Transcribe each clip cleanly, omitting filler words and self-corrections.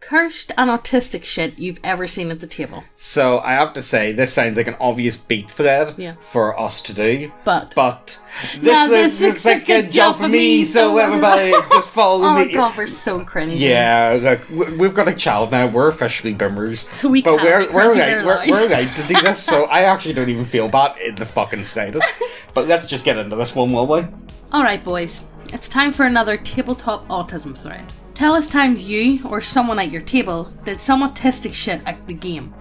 cursed and autistic shit you've ever seen at the table. So I have to say, this sounds like an obvious beat thread for us to do. But this looks like a job for me, so everybody just follow me. Oh god, we're so cringy. Yeah, look, we've got a child now. We're officially boomers. So we're allowed to do this, so I actually don't even feel bad in the fucking slightest. But let's just get into this one, will we? Alright, boys. It's time for another tabletop autism thread. Tell us times you, or someone at your table, did some autistic shit at the game.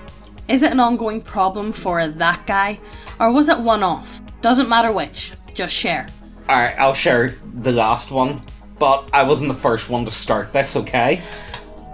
Is it an ongoing problem for that guy, or was it one-off? Doesn't matter which, just share. Alright, I'll share the last one, but I wasn't the first one to start this, okay?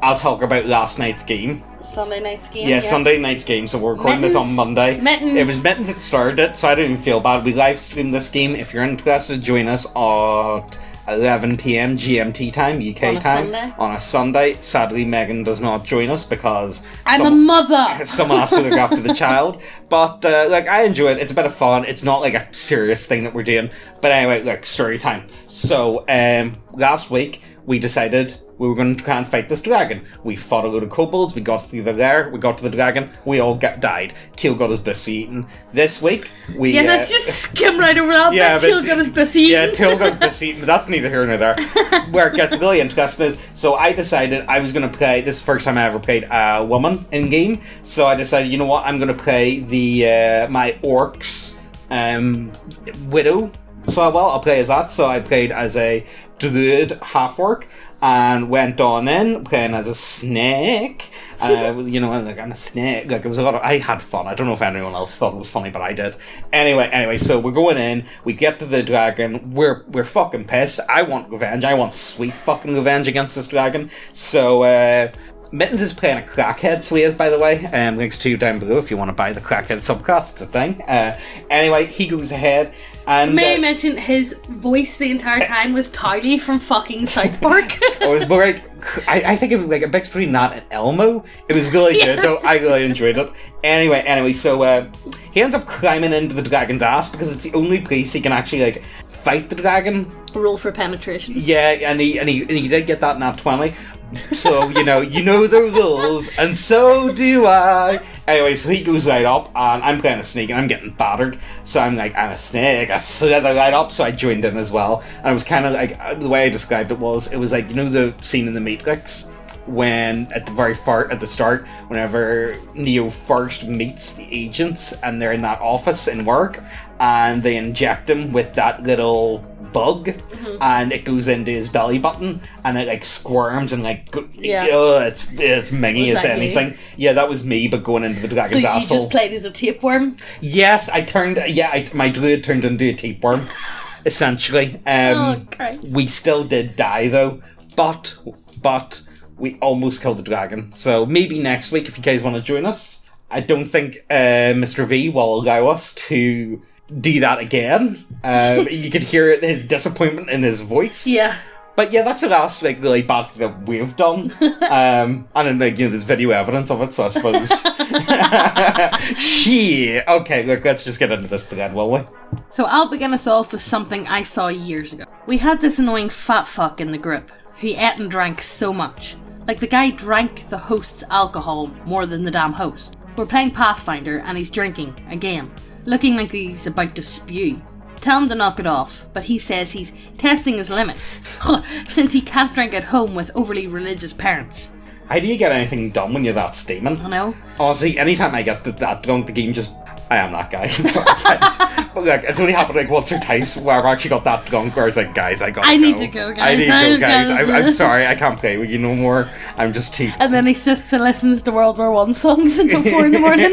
I'll talk about last night's game. Sunday night's game? Yeah, Sunday night's game, so we're recording this on Monday. Mittens. It was Mittens that started it, so I don't even feel bad. We live streamed this game. If you're interested, join us at 11 p.m. GMT time, UK time. On a Sunday. Sadly, Megan does not join us because I'm a mother! Someone has to look after the child. But, I enjoy it. It's a bit of fun. It's not like a serious thing that we're doing. But anyway, story time. So, last week, we decided we were going to try and fight this dragon. We fought a load of kobolds, we got through the lair, we got to the dragon, we all died. Teal got his pussy eaten. This week, we... Yeah, let's just skim right over that. Yeah, Teal got his pussy eaten. Yeah, Teal got his pussy eaten, but that's neither here nor there. Where it gets really interesting is, so I decided I was going to play, this is the first time I ever played a woman in-game, so I decided, you know what, I'm going to play my orcs widow. So, I'll play as that, so I played as a druid half-orc, and went on in playing as a snake. I'm a snake. It was I had fun. I don't know if anyone else thought it was funny, but I did. Anyway, so we're going in. We get to the dragon. We're fucking pissed. I want revenge. I want sweet fucking revenge against this dragon. So, Mittens is playing a crackhead, so he is, by the way. Links to down below if you want to buy the crackhead subclass. It's a thing. Anyway, he goes ahead. And may I mention his voice the entire time was Towley from fucking South Park. It was more like, I think it was like a mix between that and Elmo. It was really good though. I really enjoyed it. Anyway, so he ends up climbing into the dragon's ass because it's the only place he can actually fight the dragon. Roll for penetration. Yeah, and he did get that nat 20. So, you know the rules, and so do I. Anyway, so he goes right up, and I'm playing a snake, and I'm getting battered. So I'm like, I'm a snake, I slither right up, so I joined in as well. And it was kind of like, the way I described it was like, the scene in The Matrix, when at the start, whenever Neo first meets the agents, and they're in that office in work, and they inject him with that little bug, and it goes into his belly button, and it squirms and it's mingy as anything. You? Yeah, that was me, but going into the dragon's asshole. So you just played as a tapeworm? Yes, my druid turned into a tapeworm, essentially. We still did die though, but we almost killed the dragon. So maybe next week if you guys want to join us. I don't think Mr. V will allow us to do that again. You could hear his disappointment in his voice. Yeah. But yeah, that's the last really bad thing that we've done. And then there's video evidence of it, so I suppose. Shit. Okay, look, let's just get into this thread, will we? So I'll begin us off with something I saw years ago. We had this annoying fat fuck in the group who ate and drank so much. Like the guy drank the host's alcohol more than the damn host. We're playing Pathfinder and he's drinking, again, looking like he's about to spew. Tell him to knock it off, but he says he's testing his limits, since he can't drink at home with overly religious parents. How do you get anything done when you're that steaming? I know. Honestly, anytime I get that drunk, the game just... I am that guy. Sorry, guys. But look, it's only happened once or twice where I've actually got that drunk where it's like, guys, I need to go, guys. I need to go, guys. I'm sorry, I can't play with you no more. I'm just too... And then he sits and listens to World War I songs until 4 in the morning.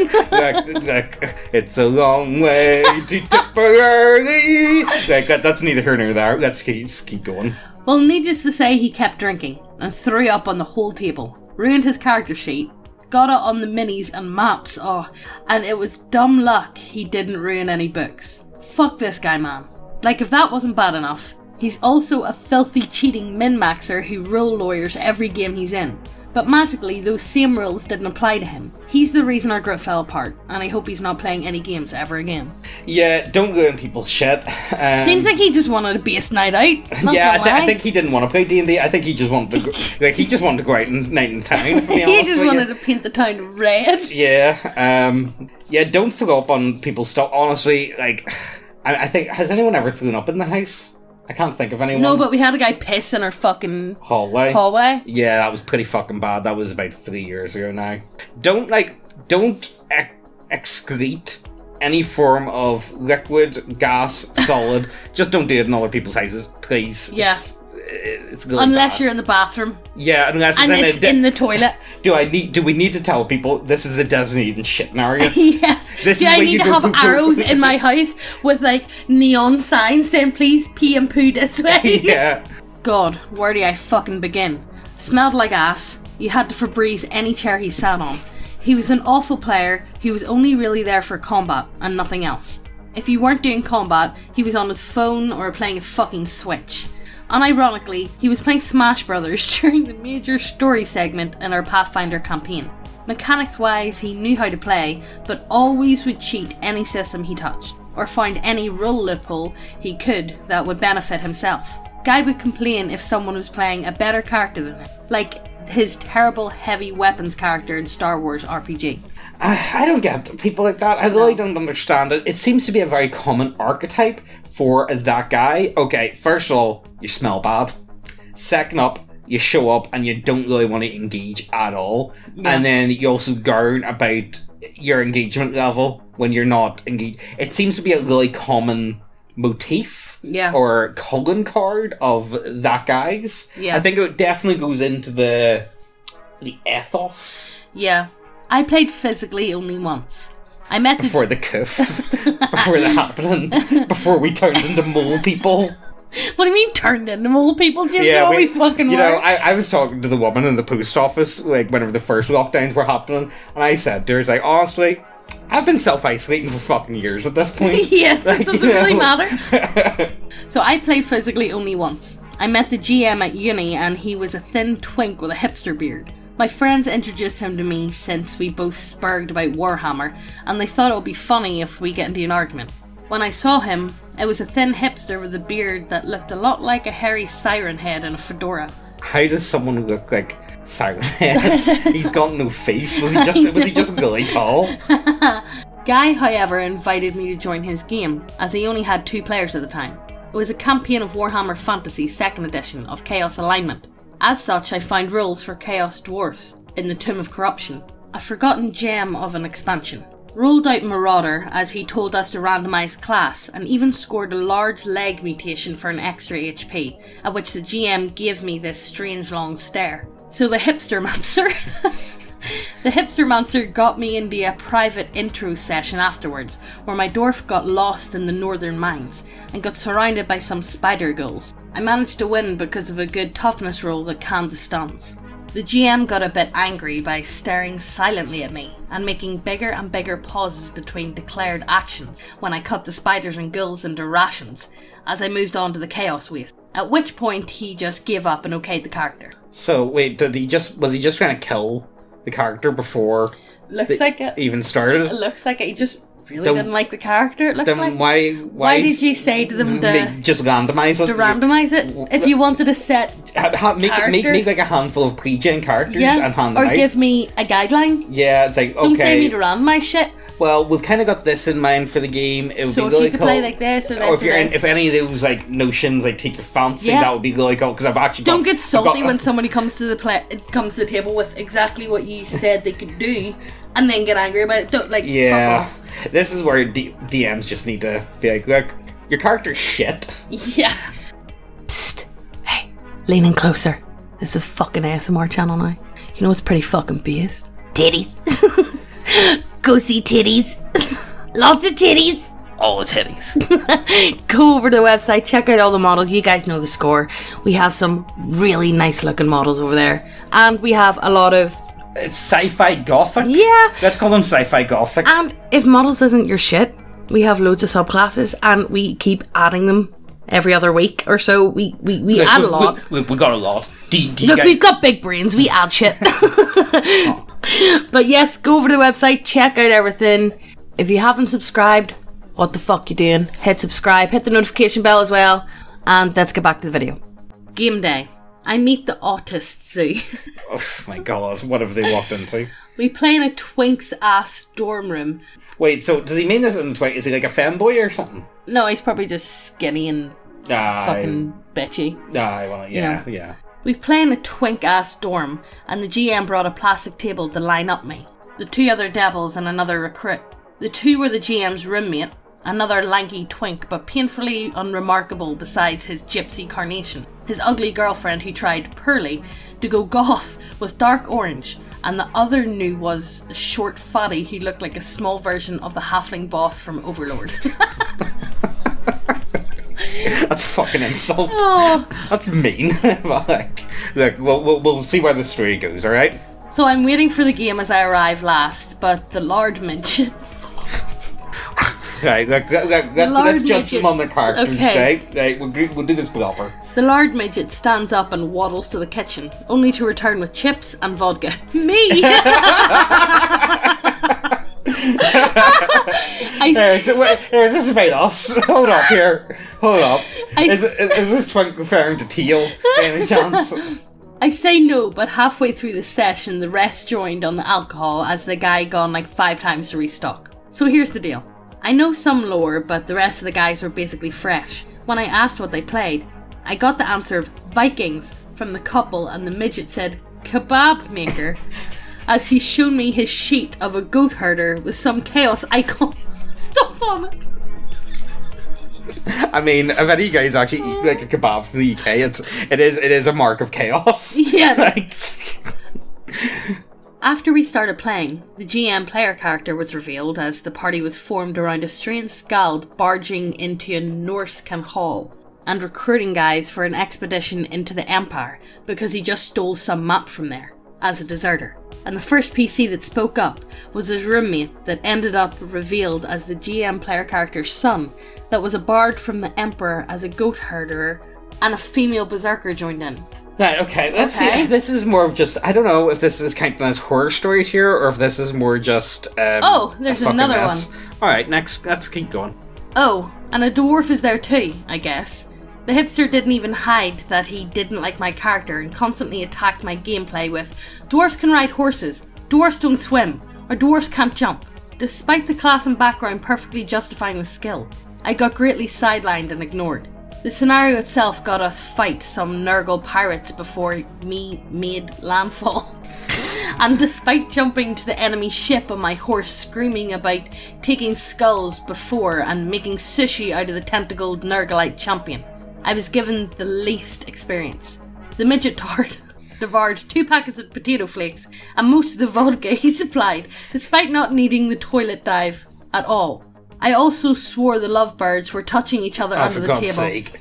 Look, it's a long way to Tipperary. That's neither here nor there. Let's keep going. Well, needless to say, he kept drinking and threw up on the whole table. Ruined his character sheet. Got it on the minis and maps, and it was dumb luck he didn't ruin any books. Fuck this guy, man. Like, if that wasn't bad enough, he's also a filthy cheating min-maxer who role lawyers every game he's in. But magically, those same rules didn't apply to him. He's the reason our group fell apart, and I hope he's not playing any games ever again. Yeah, don't go in people's shit. Seems like he just wanted a base night out. Yeah, I think he didn't want to play D&D. I think he just wanted to go out and night in town. He just wanted to paint the town red. Yeah, yeah. Don't throw up on people's stuff. Honestly, like, I think, has anyone ever thrown up in the house? I can't think of anyone. No, but we had a guy piss in our fucking hallway. Yeah, that was pretty fucking bad. That was about 3 years ago now. Don't excrete any form of liquid, gas, solid. Just don't do it in other people's houses, please. Yeah. It's really unless bad. You're in the bathroom. Yeah, unless and it's in the toilet. Do we need to tell people this is the designated shitting area? Yes. I need to have arrows in my house with like neon signs saying please pee and poo this way. Yeah. God, where do I fucking begin? Smelled like ass. You had to Febreze any chair he sat on. He was an awful player who was only really there for combat and nothing else. If you weren't doing combat, he was on his phone or playing his fucking Switch. Unironically, he was playing Smash Brothers during the major story segment in our Pathfinder campaign. Mechanics-wise, he knew how to play, but always would cheat any system he touched, or find any rule loophole he could that would benefit himself. Guy would complain if someone was playing a better character than him, like his terrible heavy weapons character in Star Wars RPG. I don't get people like that. I really don't understand it. It seems to be a very common archetype for that guy. Okay, first of all, you smell bad. Second up, you show up and you don't really want to engage at all. Yeah. And then you also garn about your engagement level when you're not engaged. It seems to be a really common motif. Yeah. Or calling card of that guy's. Yeah. I think it definitely goes into the ethos. Yeah. I played physically only once. I met before the coof, before the happening, before we turned into mole people. What do you mean turned into mole people? James, you always fucking were. You know, I was talking to the woman in the post office, like, whenever the first lockdowns were happening, and I said to her, like, honestly, I've been self-isolating for fucking years at this point. Yes, like, it doesn't really matter. So I played physically only once. I met the GM at uni, and he was a thin twink with a hipster beard. My friends introduced him to me since we both spurged about Warhammer, and they thought it would be funny if we get into an argument. When I saw him, it was a thin hipster with a beard that looked a lot like a hairy siren head in a fedora. How does someone look like Siren Head? He's got no face. Was he just really tall? Guy, however, invited me to join his game, as he only had 2 players at the time. It was a campaign of Warhammer Fantasy 2nd edition of Chaos Alignment. As such, I found rules for Chaos Dwarfs in the Tomb of Corruption, a forgotten gem of an expansion. Rolled out Marauder as he told us to randomise class, and even scored a large leg mutation for an extra HP, at which the GM gave me this strange long stare. So the Hipstermancer the Hipstermancer got me into a private intro session afterwards, where my dwarf got lost in the northern mines and got surrounded by some spider ghouls. I managed to win because of a good toughness roll that canned the stuns. The GM got a bit angry by staring silently at me and making bigger and bigger pauses between declared actions when I cut the spiders and ghouls into rations as I moved on to the chaos waste, at which point he just gave up and okayed the character. So wait, was he just trying to kill the character before even started? It looks like it. He just really didn't like the character. It looked then like. Why did you say to them to just randomise it? To randomise it? If you wanted a set make like a handful of pre-gen characters and hand them out. Or give me a guideline. Yeah, it's like, okay. Don't say me to randomise shit. Well, we've kind of got this in mind for the game. It would be really cool. So if you could play like this or this if any of those like notions like take your fancy, that would be really cool. Because I've actually don't get salty when somebody comes to the table with exactly what you said they could do, and then get angry about it. Don't fuck off. This is where DMs just need to be like, look, your character's shit. Yeah. Psst. Hey, lean in closer. This is fucking ASMR channel now. You know it's pretty fucking based. Titties. Go see titties. Lots of titties. All the titties. Go over to the website, check out all the models. You guys know the score. We have some really nice looking models over there. And we have a lot of sci-fi gothic? Yeah. Let's call them sci-fi gothic. And if models isn't your shit, we have loads of subclasses and we keep adding them every other week or so. We add a lot. We got a lot. Look, we've got big brains. We add shit. But yes, go over to the website, check out everything. If you haven't subscribed, what the fuck you doing? Hit subscribe, hit the notification bell as well, and let's get back to the video. Game day. I meet the autist zoo. Oh my god, what have they walked into? We play in a twink's ass dorm room. Wait, so does he mean this in twink? Is he like a femboi or something? No, he's probably just skinny and fucking bitchy. Yeah. We play in a twink ass dorm, and the GM brought a plastic table to line up me. The 2 other devils and another recruit. The 2 were the GM's roommate, another lanky twink but painfully unremarkable besides his gypsy carnation, his ugly girlfriend who tried, Pearly, to go goth with dark orange, and the other new was a short fatty who looked like a small version of the halfling boss from Overlord. That's a fucking insult. Oh. That's mean. But look, we'll see where the story goes, alright? So I'm waiting for the game as I arrive last, but the large midget... Right, let's judge them on their characters, okay? Right, we'll do this proper. The large midget stands up and waddles to the kitchen, only to return with chips and vodka. Me! Is this about us? Hold up here. Hold up. Is this twink referring to Teal by any chance? I say no, but halfway through the session, the rest joined on the alcohol as the guy gone like 5 times to restock. So here's the deal. I know some lore, but the rest of the guys were basically fresh. When I asked what they played, I got the answer of Vikings from the couple, and the midget said kebab maker as he showed me his sheet of a goat herder with some chaos icon stuff on it. I mean, if any guys actually eat like a kebab from the UK, it is a mark of chaos. Yeah. After we started playing, the GM player character was revealed as the party was formed around a strange skald barging into a Norscan hall and recruiting guys for an expedition into the Empire because he just stole some map from there as a deserter. And the first PC that spoke up was his roommate that ended up revealed as the GM player character's son that was a bard from the Emperor as a goat herder, and a female berserker joined in. Right, okay, let's see. This is more of just, I don't know if this is counting as horror stories here, or if this is more just, there's another mess. one. Alright, next, let's keep going. Oh, and a dwarf is there too, I guess. The hipster didn't even hide that he didn't like my character and constantly attacked my gameplay with, dwarves can ride horses, dwarves don't swim, or dwarves can't jump, despite the class and background perfectly justifying the skill. I got greatly sidelined and ignored. The scenario itself got us fight some Nurgle pirates before me made landfall. And despite jumping to the enemy ship on my horse screaming about taking skulls before and making sushi out of the tentacled Nurglite champion, I was given the least experience. The midget tart devoured 2 packets of potato flakes and most of the vodka he supplied, despite not needing the toilet dive at all. I also swore the lovebirds were touching each other under the table. Sake.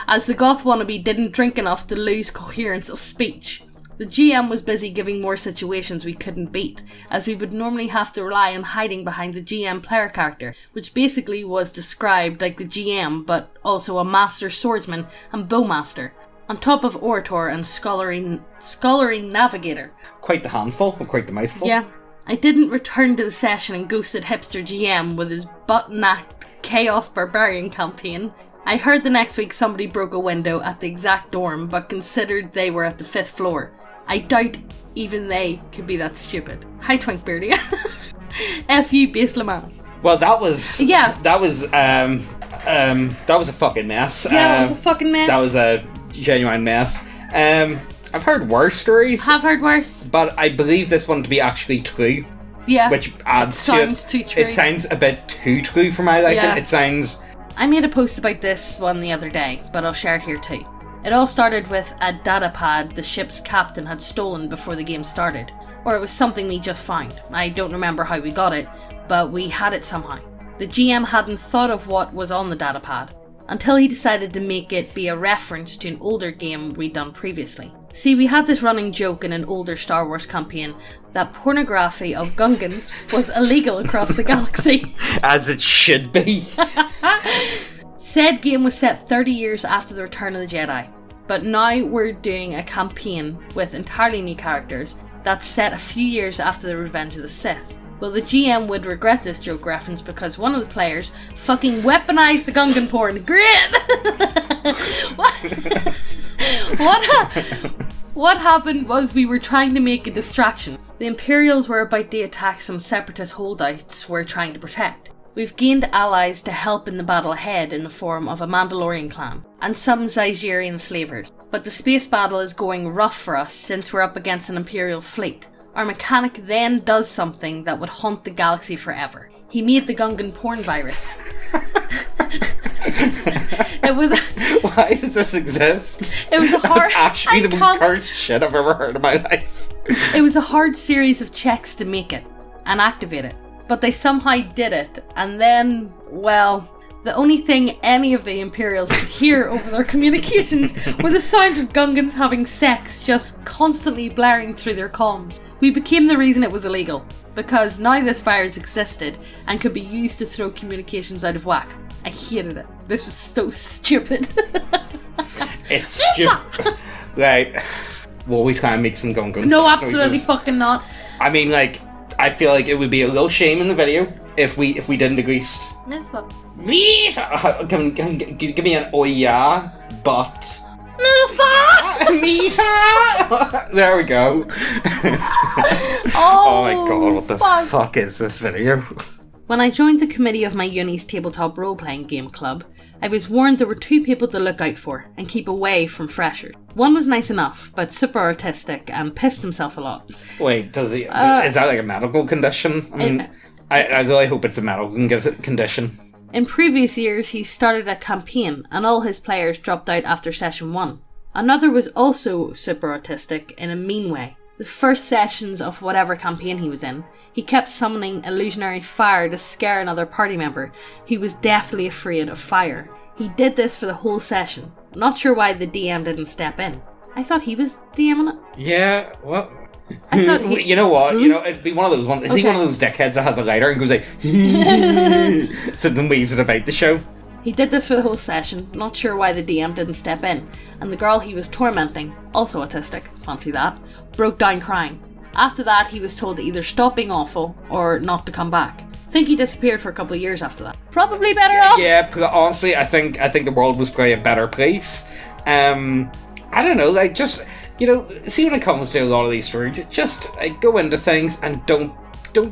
As the goth wannabe didn't drink enough to lose coherence of speech. The GM was busy giving more situations we couldn't beat, as we would normally have to rely on hiding behind the GM player character, which basically was described like the GM, but also a master swordsman and bowmaster, on top of orator and scholarly navigator. Quite the handful, or quite the mouthful. Yeah. I didn't return to the session and ghosted hipster GM with his butt-knacked Chaos Barbarian campaign. I heard the next week somebody broke a window at the exact dorm, but considered they were at the 5th floor. I doubt even they could be that stupid. Hi, Twinkbeardia. F you, base man. Well, that was a fucking mess. Yeah, that was a fucking mess. That was a genuine mess. I've heard worse stories. Have heard worse. But I believe this one to be actually true. Yeah. Which adds to it. Sounds too true. It sounds a bit too true for my liking. Yeah. It sounds... I made a post about this one the other day, but I'll share it here too. It all started with a datapad the ship's captain had stolen before the game started. Or it was something we just found. I don't remember how we got it, but we had it somehow. The GM hadn't thought of what was on the datapad, until he decided to make it be a reference to an older game we'd done previously. See, we had this running joke in an older Star Wars campaign that pornography of Gungans was illegal across the galaxy. As it should be. Said game was set 30 years after the Return of the Jedi, but now we're doing a campaign with entirely new characters that's set a few years after the Revenge of the Sith. Well, the GM would regret this joke reference because one of the players fucking weaponized the Gungan porn. Great! What happened was we were trying to make a distraction. The Imperials were about to attack some separatist holdouts we're trying to protect. We've gained allies to help in the battle ahead in the form of a Mandalorian clan and some Zygerian slavers. But the space battle is going rough for us since we're up against an Imperial fleet. Our mechanic then does something that would haunt the galaxy forever. He made the Gungan porn virus. Why does this exist? It was a hard... That's actually the most cursed shit I've ever heard in my life. It was a hard series of checks to make it and activate it. But they somehow did it, and then, well, the only thing any of the Imperials could hear over their communications were the sounds of Gungans having sex just constantly blaring through their comms. We became the reason it was illegal, because now this virus existed and could be used to throw communications out of whack. I hated it. This was so stupid. It's stupid. Right. Will we try and make some Gungans? No, absolutely fucking not. I mean, like, I feel like it would be a little shame in the video if we didn't at least... Misa! Give me an oh yeah, but... Misa! There we go. Oh my god, what the fuck is this video? When I joined the committee of my uni's tabletop role-playing game club, I was warned there were 2 people to look out for and keep away from freshers. One was nice enough, but super autistic and pissed himself a lot. Wait, does he? Is that like a medical condition? I mean, I really hope it's a medical condition. In previous years, he started a campaign and all his players dropped out after session 1. Another was also super autistic in a mean way. The first sessions of whatever campaign he was in, he kept summoning illusionary fire to scare another party member who was deathly afraid of fire. He did this for the whole session. Not sure why the DM didn't step in. I thought he was DMing it. Yeah, what? I thought he... You know what? You know, it'd be one of those ones. Is he one of those dickheads that has a lighter and goes like, so then waves it about the show? He did this for the whole session. Not sure why the DM didn't step in. And the girl he was tormenting, also autistic, fancy that, broke down crying. After that, he was told to either stop being awful or not to come back. I think he disappeared for a couple of years after that. Probably better off. Yeah, honestly, I think the world was probably a better place. I don't know, like, just, you know, see, when it comes to a lot of these stories, just like, go into things and don't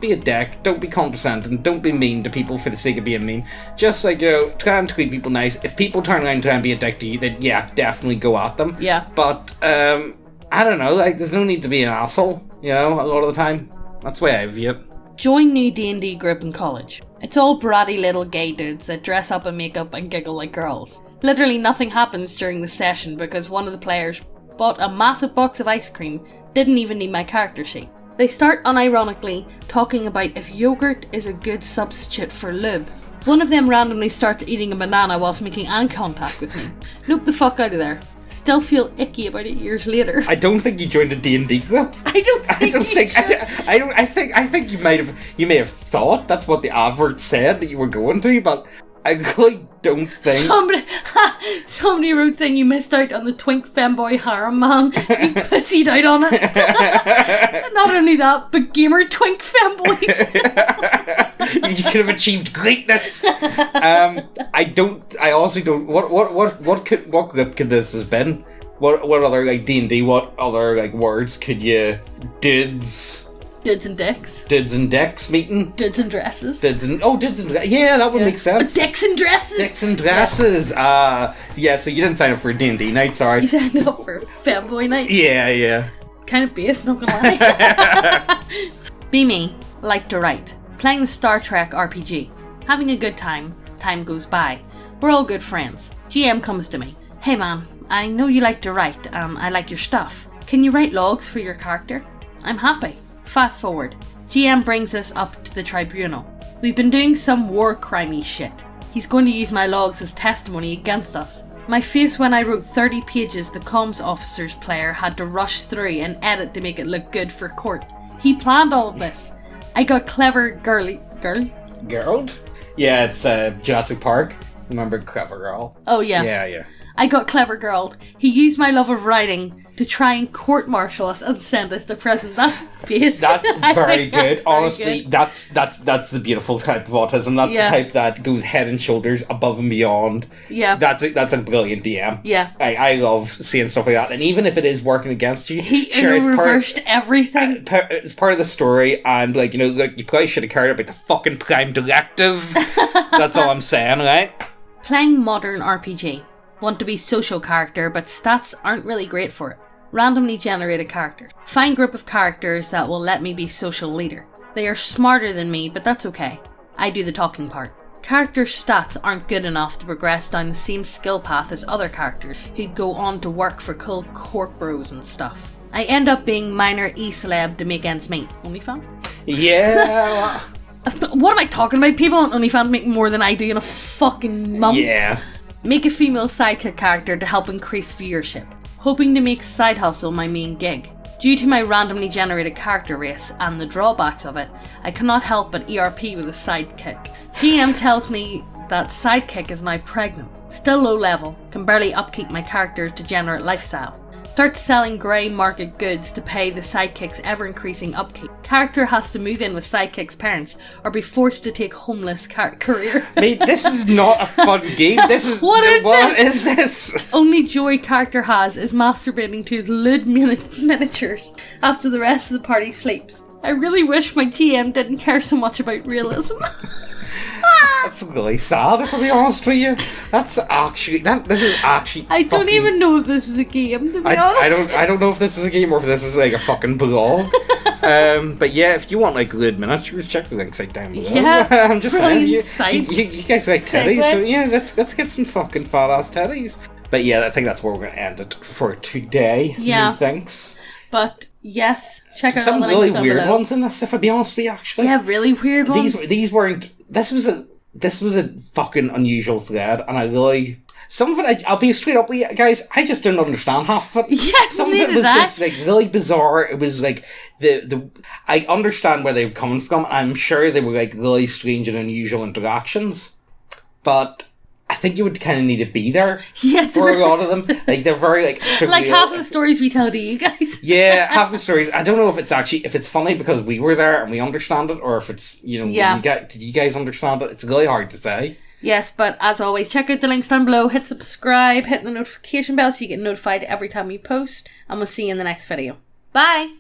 be a dick, don't be condescending, don't be mean to people for the sake of being mean. Just, like, you know, try and treat people nice. If people turn around and try and be a dick to you, then yeah, definitely go at them. Yeah. But, I don't know, like, there's no need to be an asshole, you know, a lot of the time. That's the way I view it. Join new D&D group in college. It's all bratty little gay dudes that dress up in makeup and giggle like girls. Literally nothing happens during the session because one of the players bought a massive box of ice cream, didn't even need my character sheet. They start unironically talking about if yogurt is a good substitute for lube. One of them randomly starts eating a banana whilst making eye contact with me. Nope the fuck out of there. Still feel icky about it years later. I don't think you joined a D&D group. I think you may have thought that's what the advert said that you were going to, but I really don't think. Somebody wrote saying you missed out on the twink Femboi Harem man. You pussied out on it. Not only that, but gamer twink femboys. You could have achieved greatness. I also don't. What group could this have been? What other, like, D&D? What other, like, words could you? Dids and dicks. Dids and dicks meeting. Dids and dresses. Yeah, that would make sense. Dicks and dresses. Dicks and dresses. Yeah. So you didn't sign up for a D&D night, sorry. You signed up for a Femboi night. Yeah. Kind of based, not gonna lie. Be me, like to write. Playing the Star Trek RPG. Having a good time. Time goes by. We're all good friends. GM comes to me. Hey man, I know you like to write, and I like your stuff. Can you write logs for your character? I'm happy. Fast forward. GM brings us up to the tribunal. We've been doing some war crimey shit. He's going to use my logs as testimony against us. My face when I wrote 30 pages the comms officer's player had to rush through and edit to make it look good for court. He planned all of this. I got clever Gerald? Yeah, it's Jurassic Park. Remember Clever Girl? Oh, yeah. Yeah. I got clever girled. He used my love of writing to try and court-martial us and send us to prison. That's basic. That's very good. Very Honestly, good. that's the beautiful type of autism. That's Yeah. the type that goes head and shoulders above and beyond. Yeah. That's a brilliant DM. Yeah. I love seeing stuff like that. And even if it is working against you, He it's reversed everything. it's part of the story, and like, you know, like, you probably should have cared about the fucking Prime Directive. That's all I'm saying, right? Playing modern RPG. Want to be social character, but stats aren't really great for it. Randomly generated characters. Find group of characters that will let me be social leader. They are smarter than me, but that's okay. I do the talking part. Character stats aren't good enough to progress down the same skill path as other characters who go on to work for cool court bros and stuff. I end up being minor e-celeb to make ends meet. OnlyFans? Yeah. What am I talking about? People on OnlyFans make more than I do in a fucking month. Yeah. Make a female sidekick character to help increase viewership. Hoping to make side hustle my main gig. Due to my randomly generated character race and the drawbacks of it, I cannot help but ERP with a sidekick. GM tells me that sidekick is now pregnant. Still low level, can barely upkeep my character's degenerate lifestyle. Start selling grey market goods to pay the sidekick's ever-increasing upkeep. Character has to move in with sidekick's parents or be forced to take homeless career. Mate, this is not a fun game. This is... What is this? Only joy character has is masturbating to his lewd miniatures after the rest of the party sleeps. I really wish my TM didn't care so much about realism. That's really sad, if I'll be honest with you. This is actually I don't even know if this is a game, to be honest. I don't know if this is a game or if this is like a fucking blog. But yeah, if you want like good miniatures, check the links right down below. Yeah, I'm just saying, brilliant site. you guys like teddies, so yeah, let's get some fucking fat ass teddies. But yeah, I think that's where we're gonna end it for today. Yeah. Thanks. But yes, check out Some all the really links down weird below. ones in this, if I be honest with you, actually. Yeah, really weird ones. These weren't. This was a fucking unusual thread, and I really. Some of it, I'll be straight up with you guys, I just didn't understand half of it. Yes, some of neither it was did I. just like really bizarre. It was like I understand where they were coming from. I'm sure they were like really strange and unusual interactions, but I think you would kind of need to be there Yeah, for a lot of them. Like they're very like surreal. like half of the stories we tell to you guys. Yeah, half the stories. I don't know if it's funny because we were there and we understand it, or if it's, you know, Yeah. did you guys understand it? It's really hard to say. Yes, but as always, check out the links down below, hit subscribe, hit the notification bell so you get notified every time we post, and we'll see you in the next video. Bye!